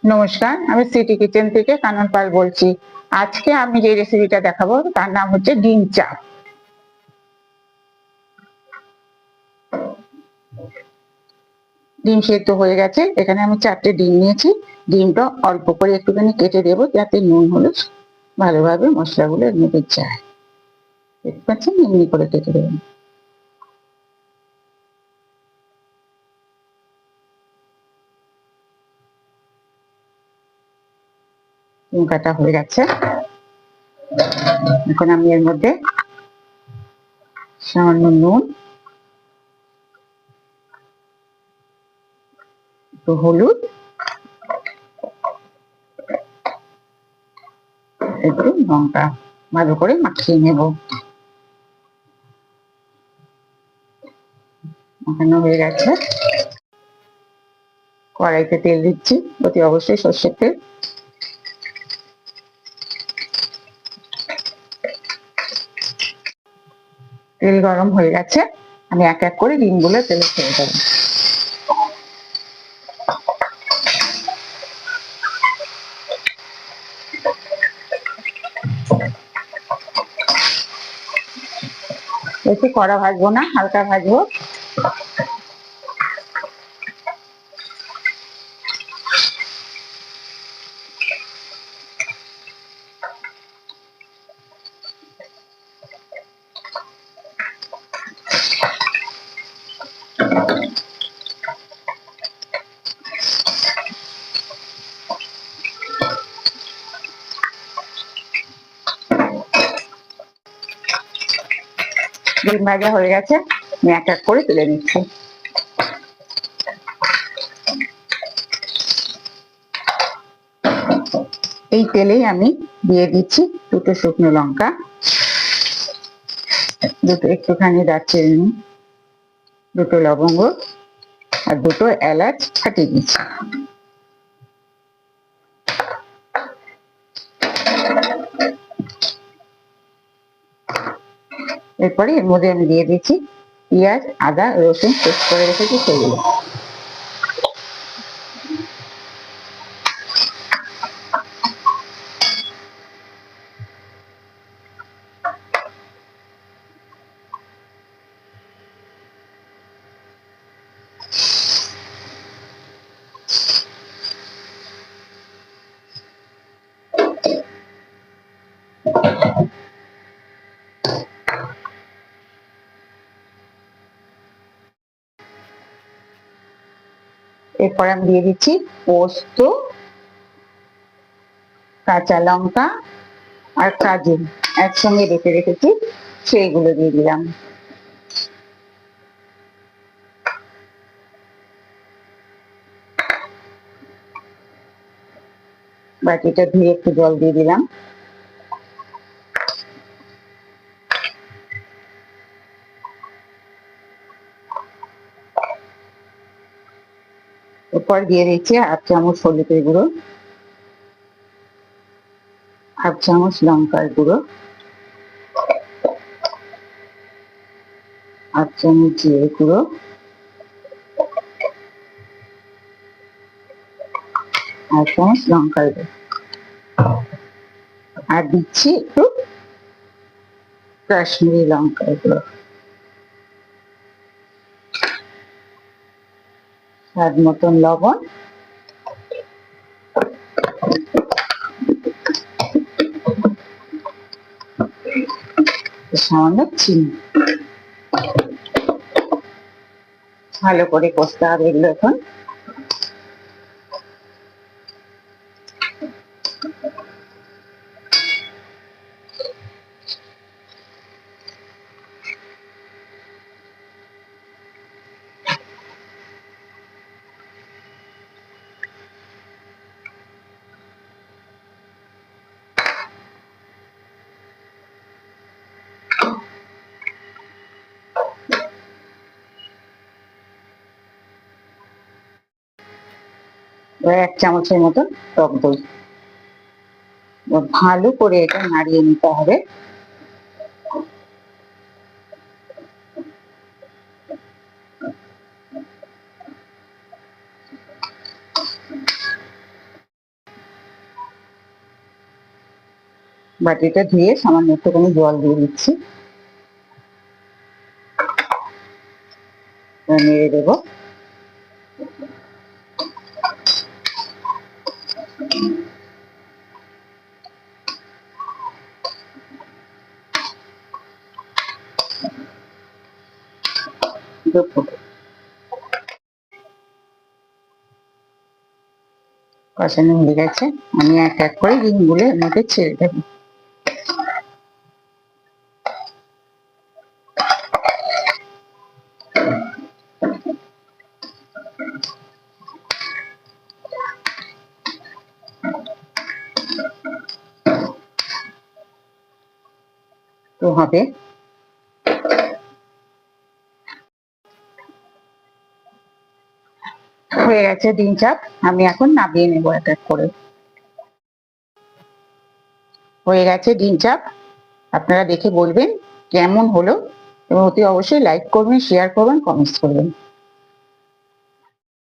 নমস্কার, আমি city kitchen থেকে কানন পাল বলছি। আজকে আমি যে রেসিপিটা দেখাবো তার নাম হচ্ছে ডিম চাপ। ডিম সেদ্ধ হয়ে গেছে, এখানে আমি 4টে ডিম নিয়েছি। ডিমটা অল্প করে একটুখানি কেটে দেবো যাতে নুন হলুদ ভালোভাবে মশলাগুলো এর মধ্যে যায়। দেখতে পাচ্ছেন, এমনি করে কেটে দেবেন। ডিম কাটা হয়ে গেছে, এখন আমি এর মধ্যে সামান্য নুন, একটু হলুদ, একটু লঙ্কা ভালো করে মাখিয়ে নেব। মাখানো হয়ে গেছে, কড়াইতে তেল দিচ্ছি, অতি অবশ্যই সর্ষের তেল। তেল গরম হয়ে গেছে, আমি এক এক করে ডিমগুলো তেলে ছেড়ে দেবো। বেশি কড়া ভাজবো না, হালকা ভাজবো। ডিম ভাজা হয়ে গেছে, আমি এক এক করে তুলে নিচ্ছি। এই তেলেই আমি দিয়ে দিচ্ছি দুটো শুকনো লঙ্কা, দুটো একটুখানি দারচিনি, দুটো লবঙ্গ আর দুটো এলাচ ফাটিয়ে দিচ্ছি। এরপরে এর মধ্যে আমি দিয়ে দিচ্ছি পেঁয়াজ, আদা, রসুন পেস্ট করে রেখেছি সেগুলো। এরপর আমি দিয়ে দিচ্ছি পোস্ত, কাঁচা লঙ্কা আর কাজু একসঙ্গে বেটে রেখেছি, সেইগুলো দিয়ে দিলাম। বাটিটা ধুয়ে একটু জল দিয়ে দিলাম। এরপর দিয়ে দিচ্ছি 1/2 চামচ হলুদের গুঁড়ো, 1/2 চামচ লঙ্কার গুঁড়ো, 1/2 চামচ জিরে গুঁড়ো, 1/2 চামচ লঙ্কার গুঁড়ো, আর দিচ্ছি একটু কাশ্মীরি লঙ্কার গুঁড়ো, স্বাদ মতন লবণ, সামান্য চিনি। ভালো করে কষতে হবে এগুলো এখন। এবার 1 চামচের মতন টক দই, ভালো করে এটা নাড়িয়ে নিতে হবে। বাটিটা ধুয়ে সামান্য একটুখানি জল দিয়ে দিচ্ছি, নেড়ে দেবো। কষানো হয়ে গেছে, আমি এক এক করে ডিমগুলো এর মধ্যে ছেড়ে দেবো। তো হবে, হয়ে গেছে ডিম চাপ। আমি এখন নামিয়ে নেবো এক এক করে। হয়ে গেছে ডিম চাপ, আপনারা দেখে বলবেন কেমন হলো এবং অতি অবশ্যই লাইক করবেন, শেয়ার করবেন, কমেন্টস করবেন।